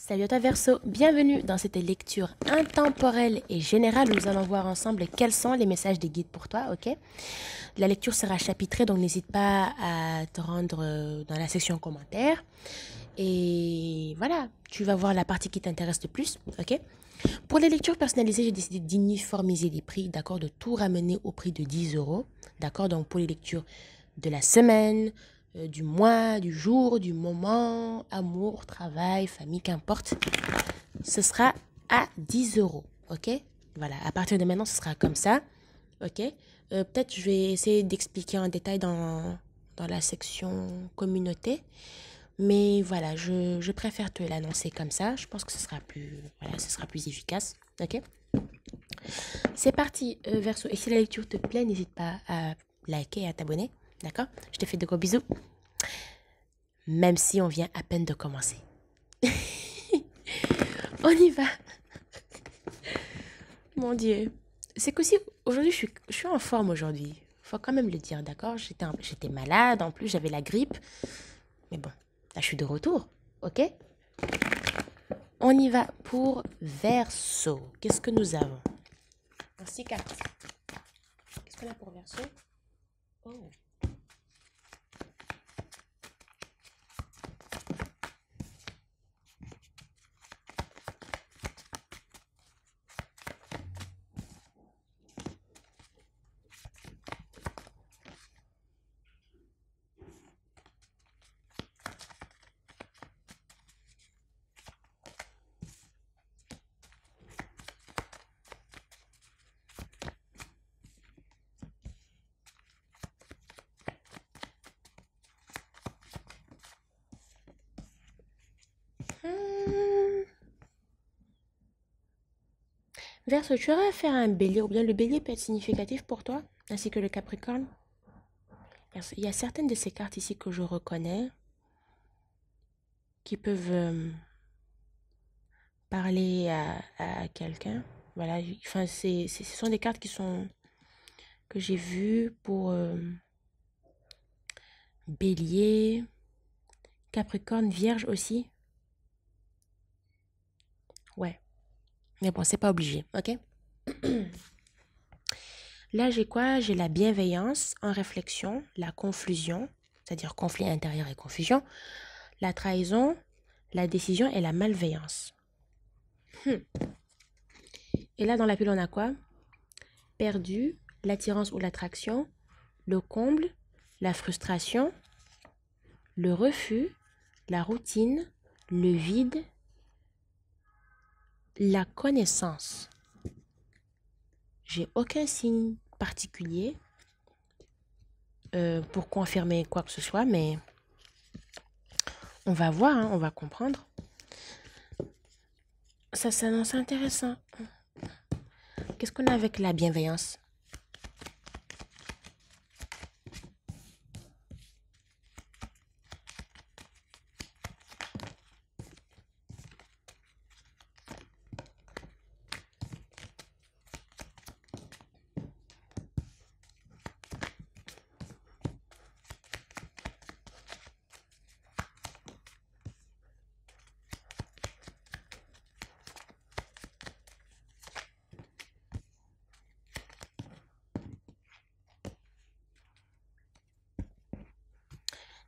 Salut à toi Verseau, bienvenue dans cette lecture intemporelle et générale où nous allons voir ensemble quels sont les messages des guides pour toi, ok? La lecture sera chapitrée, donc n'hésite pas à te rendre dans la section commentaires. Et voilà, tu vas voir la partie qui t'intéresse le plus, ok? Pour les lectures personnalisées, j'ai décidé d'uniformiser les prix, d'accord? De tout ramener au prix de 10 euros, d'accord? Donc pour les lectures de la semaine, du mois, du jour, du moment, amour, travail, famille, qu'importe, ce sera à 10 euros, ok? Voilà, à partir de maintenant, ce sera comme ça, ok? Peut-être je vais essayer d'expliquer en détail dans la section communauté, mais voilà, je préfère te l'annoncer comme ça. Je pense que ce sera plus, voilà, ce sera plus efficace, ok? C'est parti, Verseau. Et si la lecture te plaît, n'hésite pas à liker et à t'abonner, d'accord? Je te fais de gros bisous, même si on vient à peine de commencer. On y va. Mon Dieu. C'est qu'aussi, aujourd'hui, je suis en forme aujourd'hui. Faut quand même le dire, d'accord? J'étais malade, en plus, j'avais la grippe. Mais bon, là, je suis de retour, ok? On y va pour Verseau. Qu'est-ce que nous avons? Ainsi cartes. Qu'est-ce qu'on a pour Verseau? Oh. Hmm. Verseau, tu aurais affaire à un bélier, ou bien le bélier peut être significatif pour toi, ainsi que le capricorne. Il y a certaines de ces cartes ici que je reconnais, qui peuvent parler à quelqu'un. Voilà, enfin, ce sont des cartes que j'ai vues pour bélier, capricorne, vierge aussi. Ouais, mais bon, c'est pas obligé, ok? Là, j'ai quoi? J'ai la bienveillance en réflexion, la confusion, c'est-à-dire conflit intérieur et confusion, la trahison, la décision et la malveillance. Et là, dans la pile, on a quoi? Perdu, l'attirance ou l'attraction, le comble, la frustration, le refus, la routine, le vide, la connaissance. J'ai aucun signe particulier pour confirmer quoi que ce soit, mais on va voir, hein, on va comprendre. Ça s'annonce intéressant. Qu'est-ce qu'on a avec la bienveillance?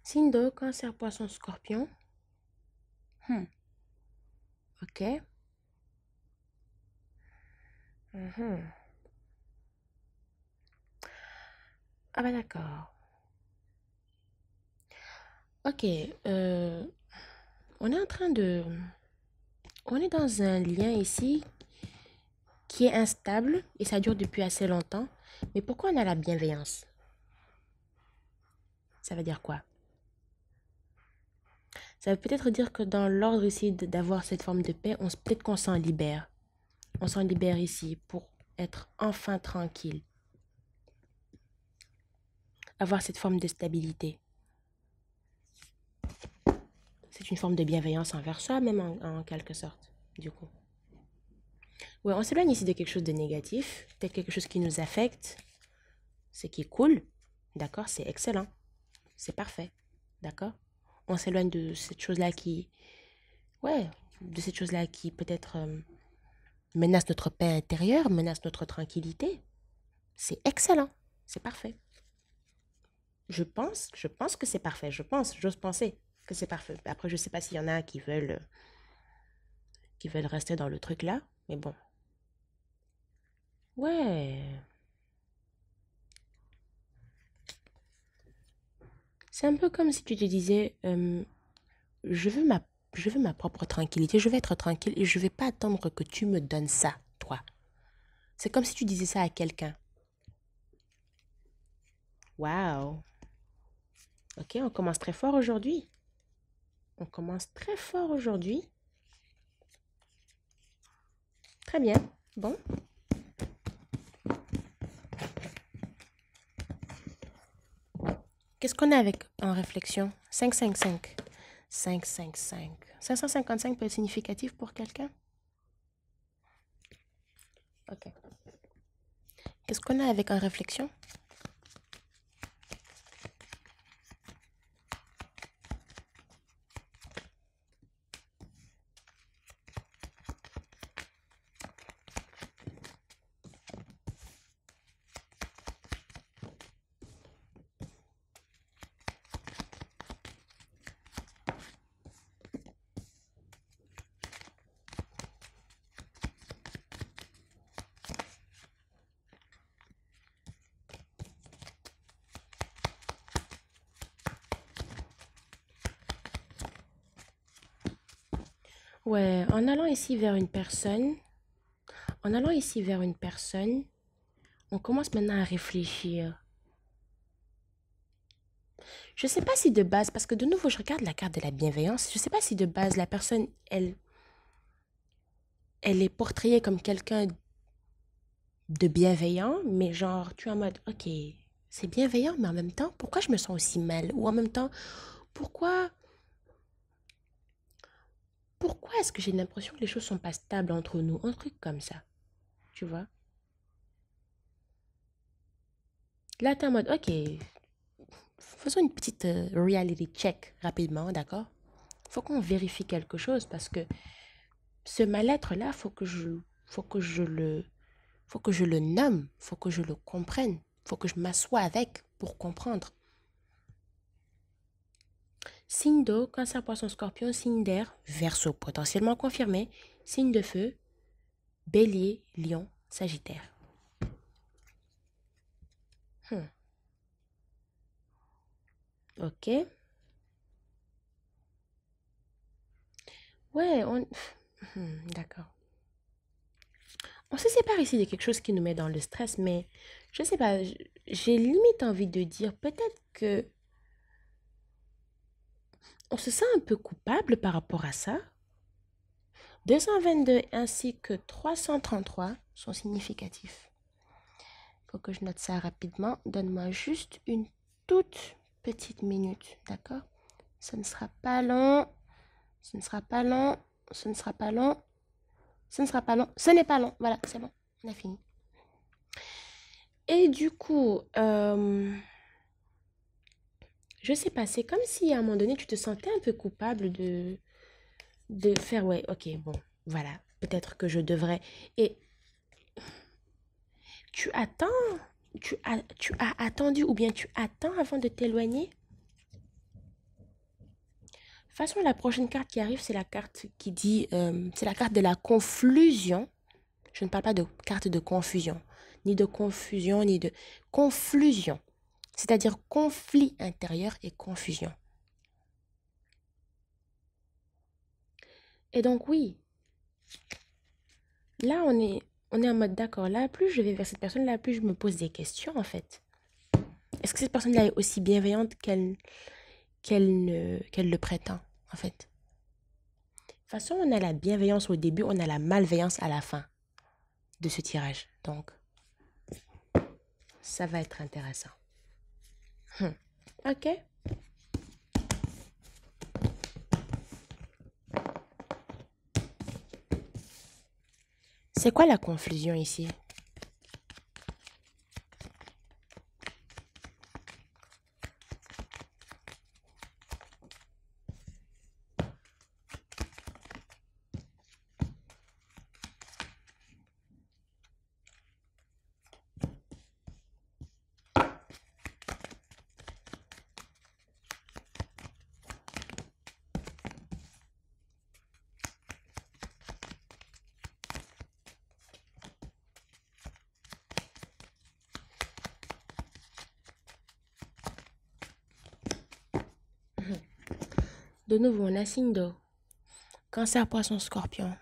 Signe d'eau, cancer, poisson, scorpion. Ok. Mhm. Ah bah d'accord. Ok. On est en train de... On est dans un lien ici qui est instable et ça dure depuis assez longtemps. Mais pourquoi on a la bienveillance? Ça veut dire quoi? Ça veut peut-être dire que dans l'ordre ici d'avoir cette forme de paix, peut-être qu'on s'en libère. On s'en libère ici pour être enfin tranquille. Avoir cette forme de stabilité. C'est une forme de bienveillance envers soi, même en quelque sorte, du coup. Ouais, on s'éloigne ici de quelque chose de négatif, peut-être quelque chose qui nous affecte, ce qui est cool, d'accord, c'est excellent, c'est parfait, d'accord. On s'éloigne de cette chose-là qui, ouais, de cette chose-là qui peut-être menace notre paix intérieure, menace notre tranquillité, c'est excellent. C'est parfait. Je pense que c'est parfait. J'ose penser que c'est parfait. Après, je sais pas s'il y en a qui veulent rester dans le truc là, mais bon. Ouais. C'est un peu comme si tu te disais, je veux ma, je veux ma propre tranquillité, je vais être tranquille et je vais pas attendre que tu me donnes ça, toi. C'est comme si tu disais ça à quelqu'un. Waouh. Ok, on commence très fort aujourd'hui. On commence très fort aujourd'hui. Très bien. Bon. Qu'est-ce qu'on a avec en réflexion? 555. 555. 555 peut être significatif pour quelqu'un? Ok. Qu'est-ce qu'on a avec en réflexion? Ouais, en allant ici vers une personne, en allant ici vers une personne, on commence maintenant à réfléchir. Je sais pas si de base, parce que de nouveau, je regarde la carte de la bienveillance, je sais pas si de base, la personne, elle est portrayée comme quelqu'un de bienveillant, mais genre, tu es en mode, ok, c'est bienveillant, mais en même temps, pourquoi je me sens aussi mal? Ou en même temps, pourquoi, pourquoi est-ce que j'ai l'impression que les choses sont pas stables entre nous? Un truc comme ça, tu vois? Là, t'es en mode, ok, faisons une petite reality check rapidement, d'accord? Faut qu'on vérifie quelque chose parce que ce mal-être-là, faut que je le, faut que je le nomme, faut que je le comprenne, faut que je m'assoie avec pour comprendre. Signe d'eau, cancer, poisson, scorpion, signe d'air, verseau potentiellement confirmé, signe de feu, bélier, lion, sagittaire. Hmm. Ok. Ouais, d'accord. On se sépare ici de quelque chose qui nous met dans le stress, mais je sais pas, j'ai limite envie de dire peut-être que on se sent un peu coupable par rapport à ça. 222 ainsi que 333 sont significatifs. Il faut que je note ça rapidement. Donne-moi juste une toute petite minute, d'accord? Ce ne sera pas long. Ce ne sera pas long. Ce ne sera pas long. Ce ne sera pas long. Ce n'est pas long. Voilà, c'est bon. On a fini. Et du coup, je sais pas, c'est comme si à un moment donné, tu te sentais un peu coupable de faire, ouais, ok, bon, voilà, peut-être que je devrais. Et tu attends, tu as attendu ou bien tu attends avant de t'éloigner. De toute façon, la prochaine carte qui arrive, c'est la carte qui dit, c'est la carte de la conflusion. Je ne parle pas de carte de confusion, ni de confusion, ni de conflusion. C'est-à-dire conflit intérieur et confusion. Et donc oui, là on est en mode d'accord. Là, plus je vais vers cette personne, là, plus je me pose des questions en fait. Est-ce que cette personne-là est aussi bienveillante qu'elle le prétend en fait? De toute façon, on a la bienveillance au début, on a la malveillance à la fin de ce tirage. Donc, ça va être intéressant. Ok. C'est quoi la confusion ici? De nouveau, on a signe d'eau. Cancer, poisson, scorpion.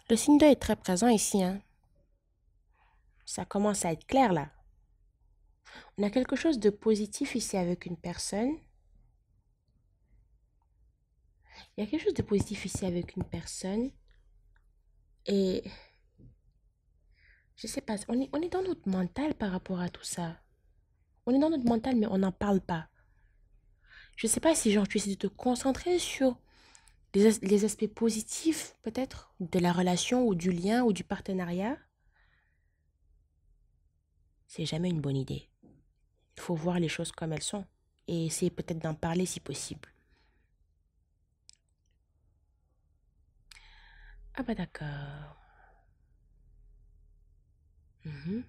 Le signe d'eau est très présent ici, hein. Ça commence à être clair là. On a quelque chose de positif ici avec une personne. Il y a quelque chose de positif ici avec une personne. Et je sais pas, on est dans notre mental par rapport à tout ça. On est dans notre mental, mais on n'en parle pas. Je sais pas si genre tu essaies de te concentrer sur les aspects positifs, peut-être, de la relation ou du lien ou du partenariat. C'est jamais une bonne idée. Il faut voir les choses comme elles sont et essayer peut-être d'en parler si possible. Ah bah d'accord. Mhm.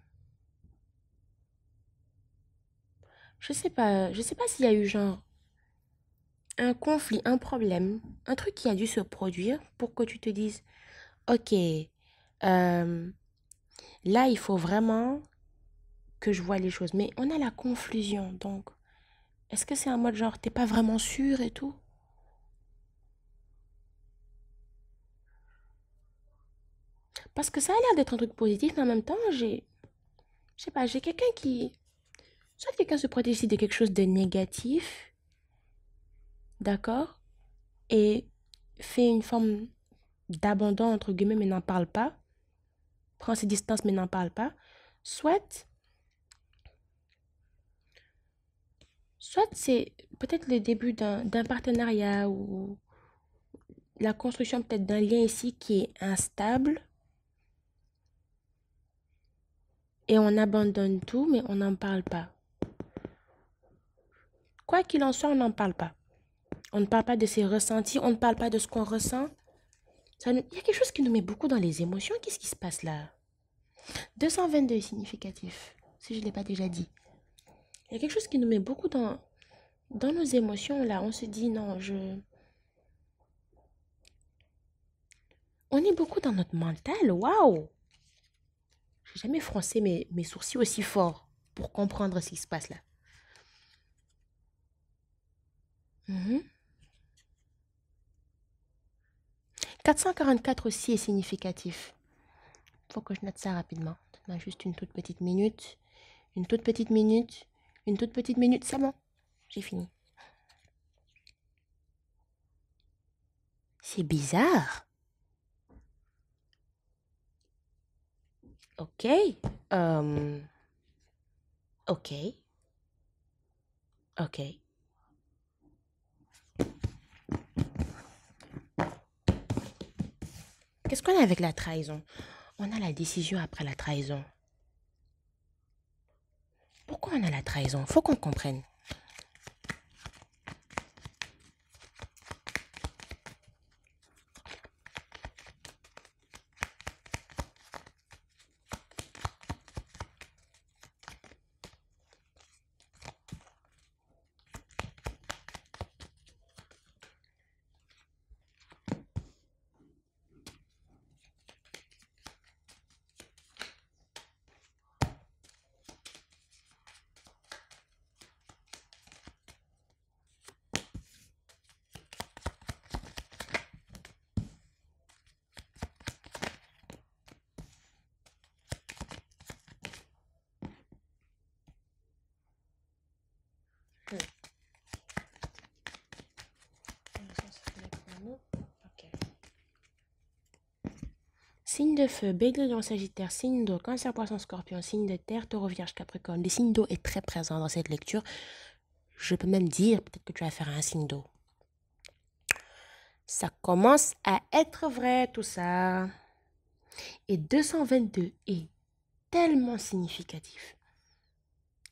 Je sais pas s'il y a eu genre un conflit, un problème, un truc qui a dû se produire pour que tu te dises, ok, là il faut vraiment que je vois les choses. Mais on a la confusion, donc est-ce que c'est un mode genre t'es pas vraiment sûr et tout? Parce que ça a l'air d'être un truc positif, mais en même temps, je sais pas, j'ai quelqu'un qui, soit quelqu'un se protège ici de quelque chose de négatif, d'accord, et fait une forme d'abandon, entre guillemets, mais n'en parle pas, prend ses distances, mais n'en parle pas, soit, soit c'est peut-être le début d'un partenariat ou la construction peut-être d'un lien ici qui est instable, et on abandonne tout, mais on n'en parle pas. Quoi qu'il en soit, on n'en parle pas. On ne parle pas de ses ressentis, on ne parle pas de ce qu'on ressent. Il y a quelque chose qui nous met beaucoup dans les émotions. Qu'est-ce qui se passe là? 222 est significatif, si je ne l'ai pas déjà dit. Il y a quelque chose qui nous met beaucoup dans nos émotions là. On se dit non, on est beaucoup dans notre mental. Waouh! J'ai jamais froncé mes sourcils aussi fort pour comprendre ce qui se passe là. Mhm. 444 aussi est significatif. Faut que je note ça rapidement. Donne-moi juste une toute petite minute. Une toute petite minute. Une toute petite minute. C'est bon. J'ai fini. C'est bizarre. Ok. Euh, ok. Ok. Qu'est-ce qu'on a avec la trahison? On a la décision après la trahison. Pourquoi on a la trahison? Faut qu'on comprenne. Ok. Signe de feu, bélier, lion, sagittaire, signe d'eau, cancer, poisson, scorpion, signe de terre, taureau, vierge, capricorne. Le signe d'eau est très présent dans cette lecture. Je peux même dire, peut-être que tu vas faire un signe d'eau. Ça commence à être vrai tout ça. Et 222 est tellement significatif.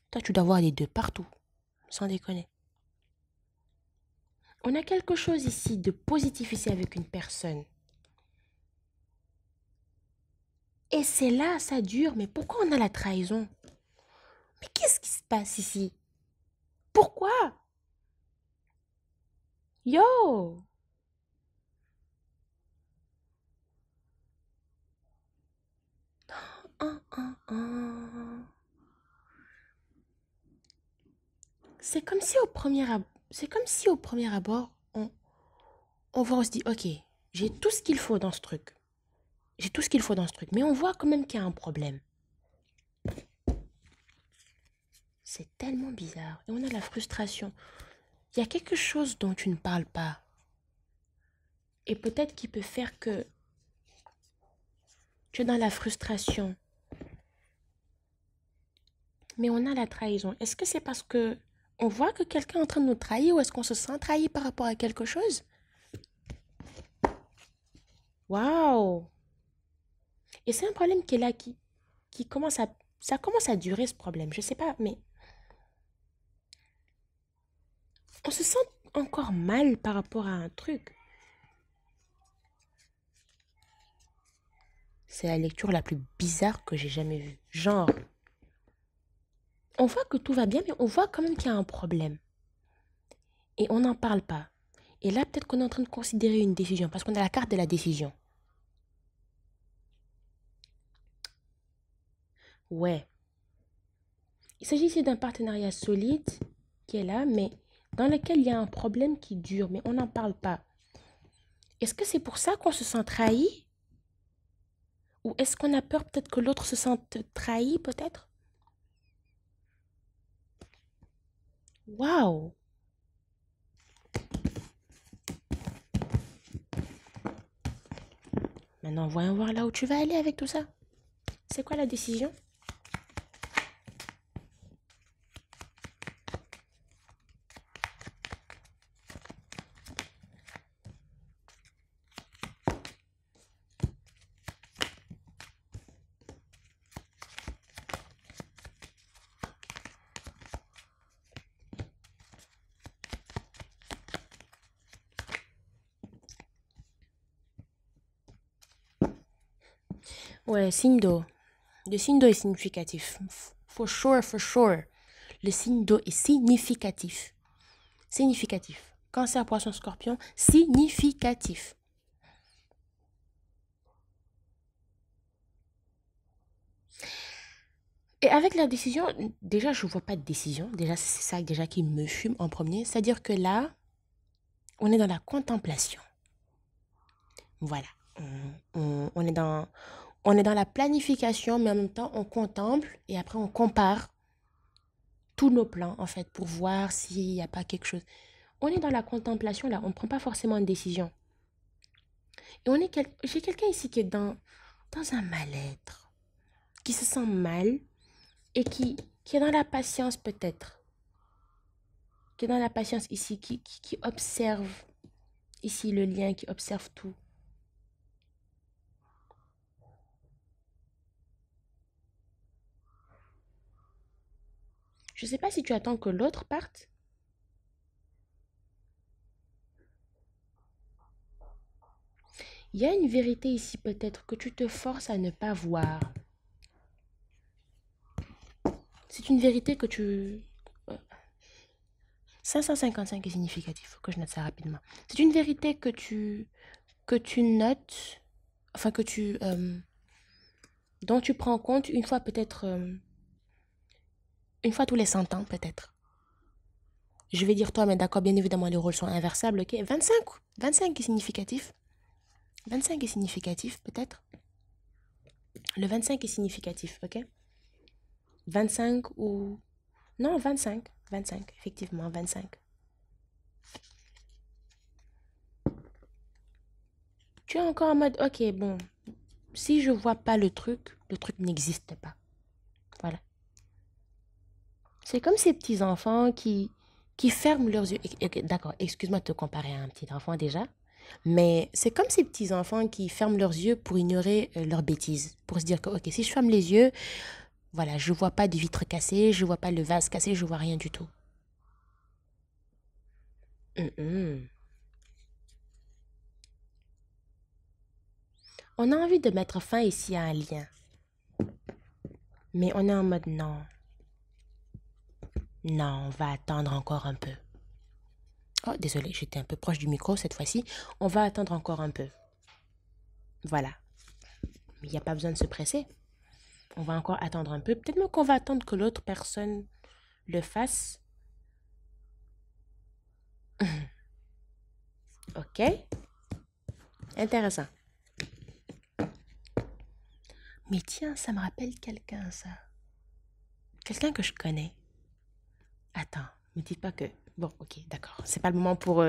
Toi, tu dois voir les deux partout, sans déconner. On a quelque chose ici de positif ici avec une personne. Et c'est là, ça dure. Mais pourquoi on a la trahison? Mais qu'est-ce qui se passe ici? Pourquoi? Yo! Ah, ah, ah. C'est comme si au premier c'est comme si au premier abord, on voit, on se dit, ok, j'ai tout ce qu'il faut dans ce truc. J'ai tout ce qu'il faut dans ce truc. Mais on voit quand même qu'il y a un problème. C'est tellement bizarre. Et on a la frustration. Il y a quelque chose dont tu ne parles pas. Et peut-être qui peut faire que tu es dans la frustration. Mais on a la trahison. Est-ce que c'est parce que on voit que quelqu'un est en train de nous trahir ou est-ce qu'on se sent trahi par rapport à quelque chose? Waouh! Et c'est un problème qui est là, qui commence à... Ça commence à durer ce problème. Je sais pas, mais on se sent encore mal par rapport à un truc. C'est la lecture la plus bizarre que j'ai jamais vue. Genre, on voit que tout va bien, mais on voit quand même qu'il y a un problème. Et on n'en parle pas. Et là, peut-être qu'on est en train de considérer une décision, parce qu'on a la carte de la décision. Ouais. Il s'agit ici d'un partenariat solide qui est là, mais dans lequel il y a un problème qui dure, mais on n'en parle pas. Est-ce que c'est pour ça qu'on se sent trahi? Ou est-ce qu'on a peur peut-être que l'autre se sente trahi, peut-être? Waouh! Maintenant, voyons voir là où tu vas aller avec tout ça. C'est quoi la décision? Ouais, signe d'eau. Le signe d'eau est significatif. For sure, for sure. Le signe d'eau est significatif. Significatif. Cancer, poisson, scorpion, significatif. Et avec la décision, déjà, je ne vois pas de décision. Déjà, c'est ça déjà qui me fume en premier. C'est-à-dire que là, on est dans la contemplation. Voilà. On est on est dans la planification, mais en même temps, on contemple et après, on compare tous nos plans, en fait, pour voir s'il n'y a pas quelque chose. On est dans la contemplation, là. On ne prend pas forcément de décision. Et j'ai quelqu'un ici qui est dans un mal-être, qui se sent mal et qui est dans la patience, peut-être. Qui est dans la patience ici, qui observe ici le lien, qui observe tout. Je ne sais pas si tu attends que l'autre parte. Il y a une vérité ici peut-être que tu te forces à ne pas voir. C'est une vérité que tu... 555 est significatif, il faut que je note ça rapidement. C'est une vérité que tu notes, enfin dont tu prends compte une fois peut-être, une fois tous les 100 ans peut-être. Je vais dire toi, mais d'accord, bien évidemment les rôles sont inversables, ok? 25, 25 est significatif. 25 est significatif peut-être. Le 25 est significatif, ok? 25 ou... Non, 25. 25, effectivement, 25. Tu es encore en mode, ok, bon, si je vois pas le truc n'existe pas. Voilà. C'est comme ces petits-enfants qui ferment leurs yeux. D'accord, excuse-moi de te comparer à un petit enfant déjà. Mais c'est comme ces petits-enfants qui ferment leurs yeux pour ignorer leurs bêtises. Pour se dire que, ok, si je ferme les yeux, voilà, je vois pas de vitre cassée, je vois pas le vase cassé, je vois rien du tout. Mm-mm. On a envie de mettre fin ici à un lien. Mais on est en mode non. Non, on va attendre encore un peu. Oh, désolé, j'étais un peu proche du micro cette fois-ci. On va attendre encore un peu. Voilà. Mais il n'y a pas besoin de se presser. On va encore attendre un peu. Peut-être même qu'on va attendre que l'autre personne le fasse. Ok, intéressant. Mais tiens, ça me rappelle quelqu'un, ça. Quelqu'un que je connais. Attends, me dites pas que... Bon, ok, d'accord. C'est pas le moment pour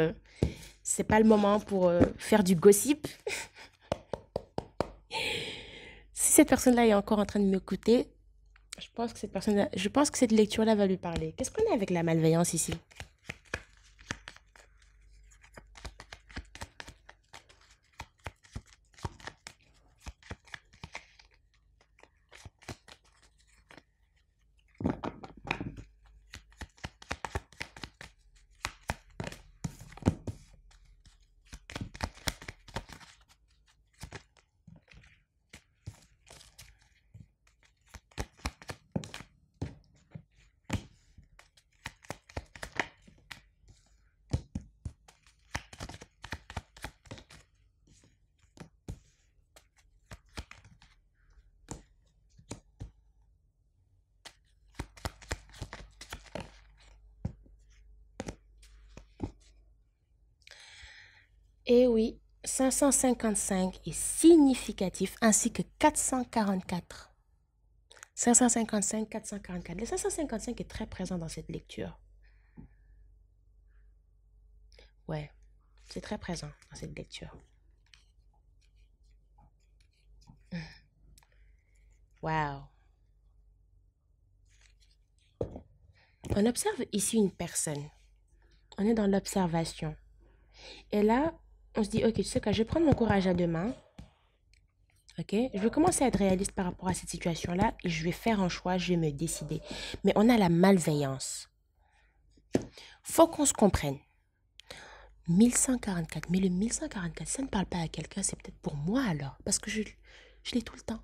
faire du gossip. Si cette personne-là est encore en train de m'écouter, je pense que cette lecture-là va lui parler. Qu'est-ce qu'on a avec la malveillance ici? Eh oui, 555 est significatif, ainsi que 444. 555, 444. Le 555 est très présent dans cette lecture. Ouais, c'est très présent dans cette lecture. Wow. On observe ici une personne. On est dans l'observation. Et là, on se dit, ok, tu sais quoi, je vais prendre mon courage à deux mains. Ok, je vais commencer à être réaliste par rapport à cette situation-là et je vais faire un choix, je vais me décider. Mais on a la malveillance. Faut qu'on se comprenne. 1144, mais le 1144, ça ne parle pas à quelqu'un, c'est peut-être pour moi alors, parce que je l'ai tout le temps.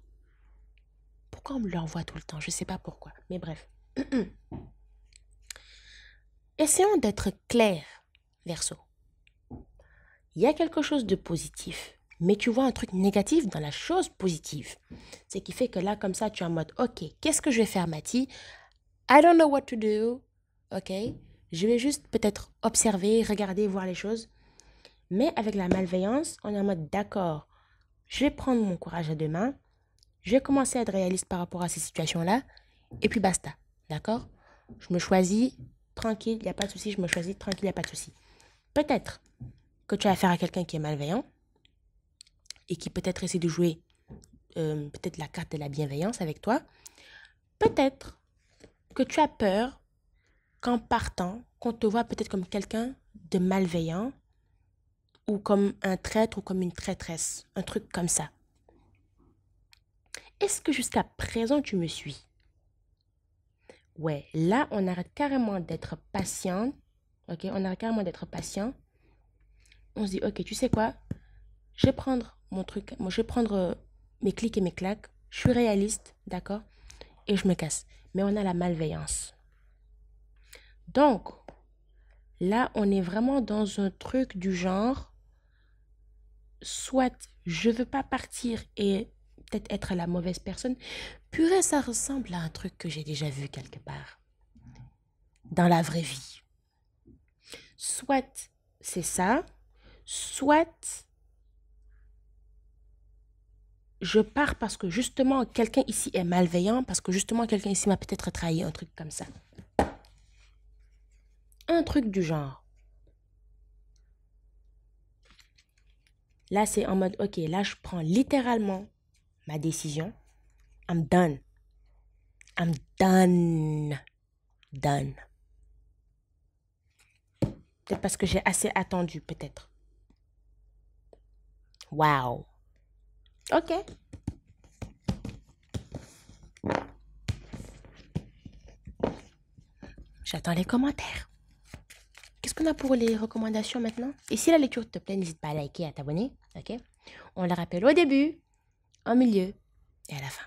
Pourquoi on me l'envoie tout le temps? Je ne sais pas pourquoi, mais bref. Essayons d'être clairs, Verseau. Il y a quelque chose de positif, mais tu vois un truc négatif dans la chose positive. Ce qui fait que là, comme ça, tu es en mode, ok, qu'est-ce que je vais faire, Mathie? I don't know what to do. Ok, je vais juste peut-être observer, regarder, voir les choses. Mais avec la malveillance, on est en mode, d'accord, je vais prendre mon courage à deux mains. Je vais commencer à être réaliste par rapport à ces situations-là. Et puis basta. D'accord? Je me choisis tranquille, il n'y a pas de souci. Je me choisis tranquille, il n'y a pas de souci. Peut-être que tu as affaire à quelqu'un qui est malveillant et qui peut-être essaie de jouer peut-être la carte de la bienveillance avec toi. Peut-être que tu as peur qu'en partant, qu'on te voit peut-être comme quelqu'un de malveillant ou comme un traître ou comme une traîtresse. Un truc comme ça. Est-ce que jusqu'à présent, tu me suis? Ouais, là, on arrête carrément d'être patient. Ok, on arrête carrément d'être patient. On se dit, ok, tu sais quoi? Je vais prendre mon truc, moi, je vais prendre mes clics et mes claques. Je suis réaliste, d'accord? Et je me casse. Mais on a la malveillance. Donc, là, on est vraiment dans un truc du genre, soit je veux pas partir et peut-être être la mauvaise personne. Purée, ça ressemble à un truc que j'ai déjà vu quelque part. Dans la vraie vie. Soit c'est ça, soit je pars parce que justement quelqu'un ici est malveillant, parce que justement quelqu'un ici m'a peut-être trahi, un truc comme ça. Un truc du genre. Là, c'est en mode, ok, là, je prends littéralement ma décision. I'm done. I'm done. Done. Peut-être parce que j'ai assez attendu, peut-être. Wow. Ok. J'attends les commentaires. Qu'est-ce qu'on a pour les recommandations maintenant? Et si la lecture te plaît, n'hésite pas à liker et à t'abonner. Ok? On le rappelle au début, au milieu et à la fin.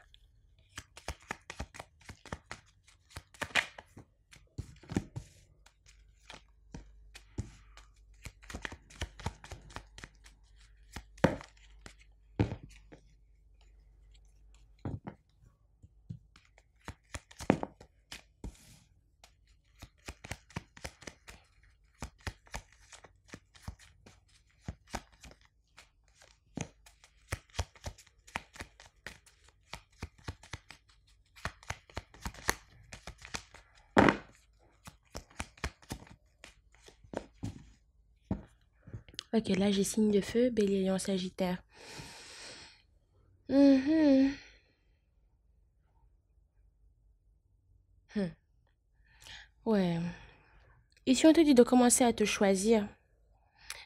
Ok, là j'ai signe de feu, Bélier, Lion, Sagittaire. Mhm. Hmm. Ouais. Et si on te dit de commencer à te choisir,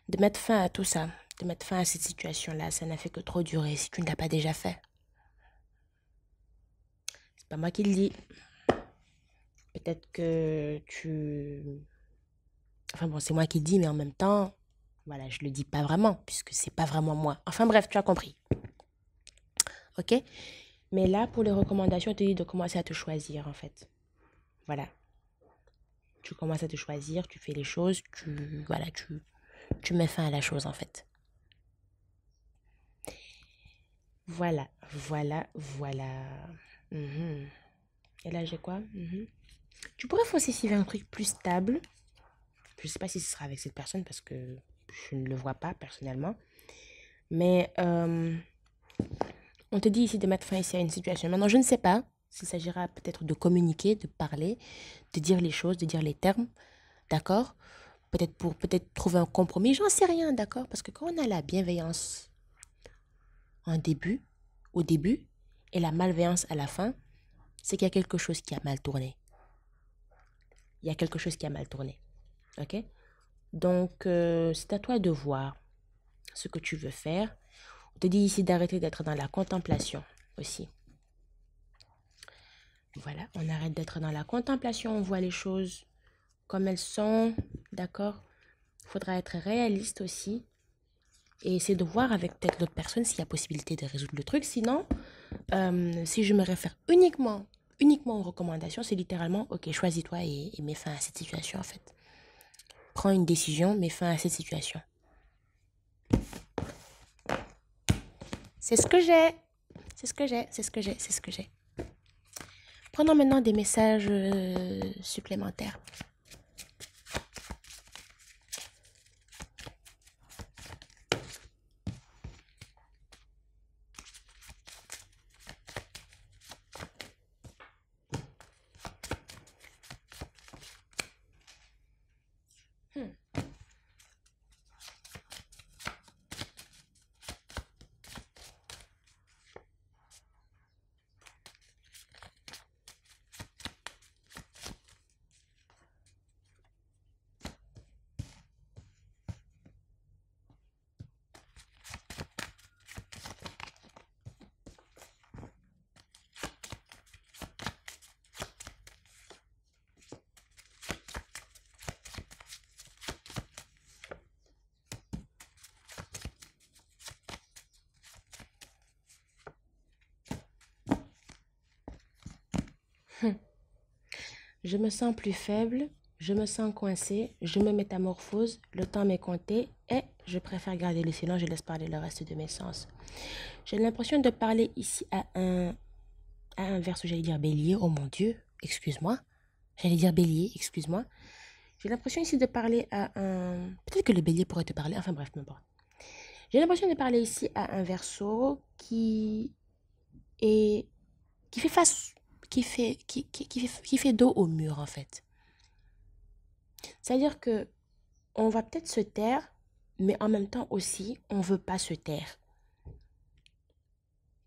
de mettre fin à tout ça, de mettre fin à cette situation-là, ça n'a fait que trop durer si tu ne l'as pas déjà fait. C'est pas moi qui le dis. Peut-être que tu... Enfin bon, c'est moi qui le dis, mais en même temps, voilà, je le dis pas vraiment, puisque c'est pas vraiment moi. Enfin bref, tu as compris. Ok? Mais là, pour les recommandations, on te dit de commencer à te choisir, en fait. Voilà. Tu commences à te choisir, tu fais les choses, voilà, tu mets fin à la chose, en fait. Voilà, voilà, voilà. Mhm. Et là, j'ai quoi? Mhm. Tu pourrais foncer si vers un truc plus stable. Je sais pas si ce sera avec cette personne parce que je ne le vois pas personnellement. Mais on te dit ici de mettre fin ici à une situation. Maintenant, je ne sais pas s'il s'agira peut-être de communiquer, de parler, de dire les choses, de dire les termes. D'accord? Peut-être pour peut-être trouver un compromis. J'en sais rien, d'accord? Parce que quand on a la bienveillance au début, et la malveillance à la fin, c'est qu'il y a quelque chose qui a mal tourné. Il y a quelque chose qui a mal tourné. Ok? Donc, c'est à toi de voir ce que tu veux faire. On te dit ici d'arrêter d'être dans la contemplation aussi. Voilà, on arrête d'être dans la contemplation, on voit les choses comme elles sont, d'accord? Il faudra être réaliste aussi et essayer de voir avec peut-être l'autre personne s'il y a possibilité de résoudre le truc. Sinon, si je me réfère uniquement aux recommandations, c'est littéralement, ok, choisis-toi et mets fin à cette situation en fait. Prends une décision, mets fin à cette situation. C'est ce que j'ai. C'est ce que j'ai, c'est ce que j'ai, c'est ce que j'ai. Prenons maintenant des messages supplémentaires. Hmm. Je me sens plus faible, je me sens coincée, je me métamorphose, le temps m'est compté et je préfère garder le silence, je laisse parler le reste de mes sens. J'ai l'impression de parler ici à un verso, j'allais dire bélier, oh mon Dieu, excuse-moi. J'allais dire bélier, excuse-moi. J'ai l'impression ici de parler à un... Peut-être que le bélier pourrait te parler, enfin bref, peu importe. J'ai l'impression de parler ici à un verso est... qui fait face, qui fait dos au mur en fait. C'est-à-dire que on va peut-être se taire, mais en même temps aussi, on ne veut pas se taire.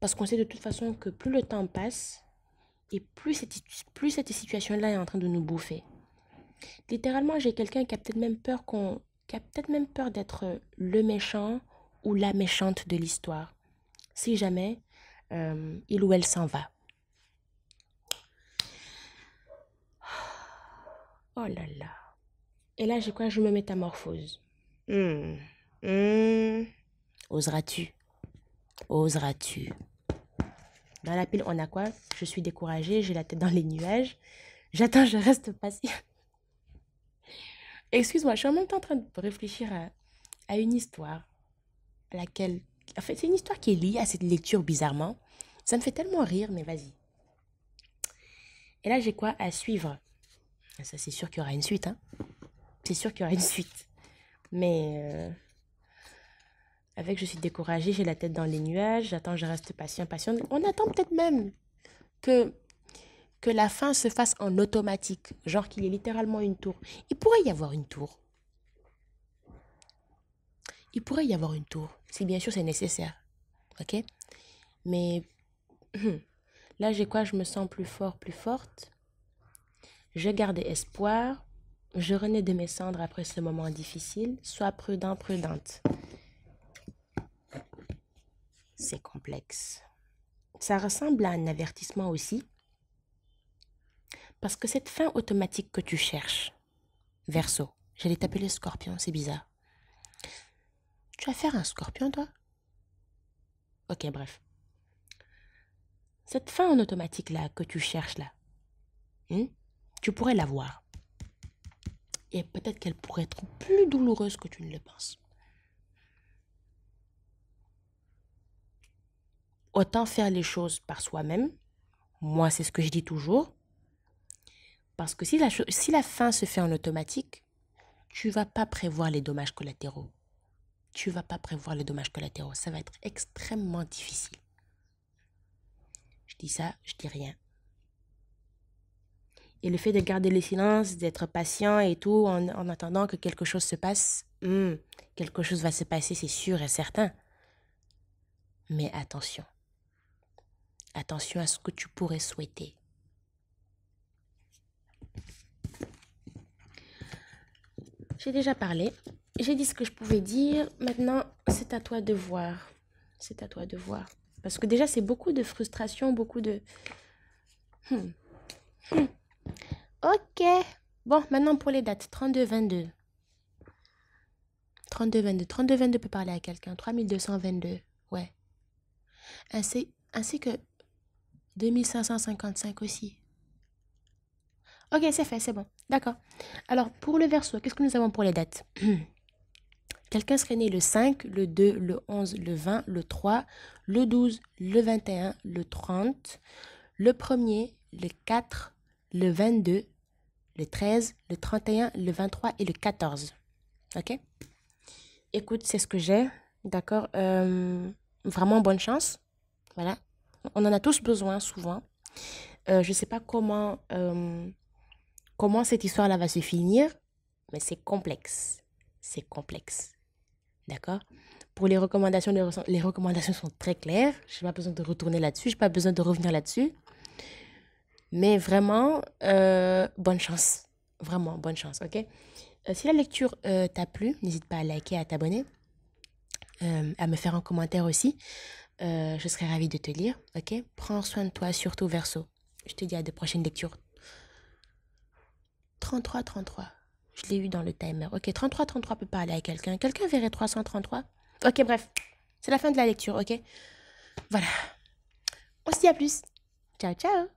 Parce qu'on sait de toute façon que plus le temps passe, et plus cette situation-là est en train de nous bouffer. Littéralement, j'ai quelqu'un qui a peut-être même peur qui a peut-être même peur d'être le méchant ou la méchante de l'histoire. Si jamais il ou elle s'en va. Oh là là. Et là, j'ai quoi? Je me métamorphose. Hmm. Hmm. Oseras-tu? Oseras-tu? Dans la pile, on a quoi? Je suis découragée, j'ai la tête dans les nuages. J'attends, je reste patient. Excuse-moi, je suis en même temps en train de réfléchir à une histoire à laquelle... En fait, c'est une histoire qui est liée à cette lecture bizarrement. Ça me fait tellement rire, mais vas-y. Et là, j'ai quoi à suivre? Ça, c'est sûr qu'il y aura une suite, hein. C'est sûr qu'il y aura une suite. Mais avec je suis découragée, j'ai la tête dans les nuages, j'attends, je reste patient. On attend peut-être même que la fin se fasse en automatique, genre qu'il y ait littéralement une tour. Il pourrait y avoir une tour. il pourrait y avoir une tour, si bien sûr c'est nécessaire. Ok? Mais là, j'ai quoi? Je me sens plus fort, plus forte. Je garde espoir. Je renais de mes cendres après ce moment difficile. Sois prudent, prudente. C'est complexe. Ça ressemble à un avertissement aussi. Parce que cette fin automatique que tu cherches, Verseau, j'allais t'appeler Scorpion, c'est bizarre. Tu vas faire un Scorpion, toi? Ok, bref. Cette fin en automatique là que tu cherches là, tu pourrais l'avoir. Et peut-être qu'elle pourrait être plus douloureuse que tu ne le penses. Autant faire les choses par soi-même. Moi, c'est ce que je dis toujours. Parce que si la fin se fait en automatique, tu ne vas pas prévoir les dommages collatéraux. Tu ne vas pas prévoir les dommages collatéraux. Ça va être extrêmement difficile. Je dis ça, je dis rien. Et le fait de garder le silence, d'être patient et tout, en attendant que quelque chose se passe, quelque chose va se passer, c'est sûr et certain. Mais attention. Attention à ce que tu pourrais souhaiter. J'ai déjà parlé. J'ai dit ce que je pouvais dire. Maintenant, c'est à toi de voir. C'est à toi de voir. Parce que déjà, c'est beaucoup de frustration, beaucoup de... Ok. Bon, maintenant pour les dates. 32-22. 32-22. 32-22 peut parler à quelqu'un. 3222. Ouais. Ainsi que 2555 aussi. Ok, c'est fait, c'est bon. D'accord. Alors, pour le Verseau, qu'est-ce que nous avons pour les dates? Quelqu'un serait né le 5, le 2, le 11, le 20, le 3, le 12, le 21, le 30, le 1er, le 4, le 22, le 13, le 31, le 23 et le 14. Ok? Écoute, c'est ce que j'ai. D'accord? Vraiment bonne chance. Voilà. On en a tous besoin souvent. Je ne sais pas comment cette histoire-là va se finir, mais c'est complexe. C'est complexe. D'accord? Pour les recommandations sont très claires. Je n'ai pas besoin de retourner là-dessus. Je n'ai pas besoin de revenir là-dessus. Mais vraiment, bonne chance. Vraiment, bonne chance, ok? Si la lecture t'a plu, n'hésite pas à liker, à t'abonner, à me faire un commentaire aussi. Je serai ravie de te lire, ok? Prends soin de toi, surtout Verseau. Je te dis à de prochaines lectures. 33-33. Je l'ai eu dans le timer. Ok, 33-33 peut parler à quelqu'un. Quelqu'un verrait 333? Ok, bref. C'est la fin de la lecture, ok? Voilà. On se dit à plus. Ciao, ciao.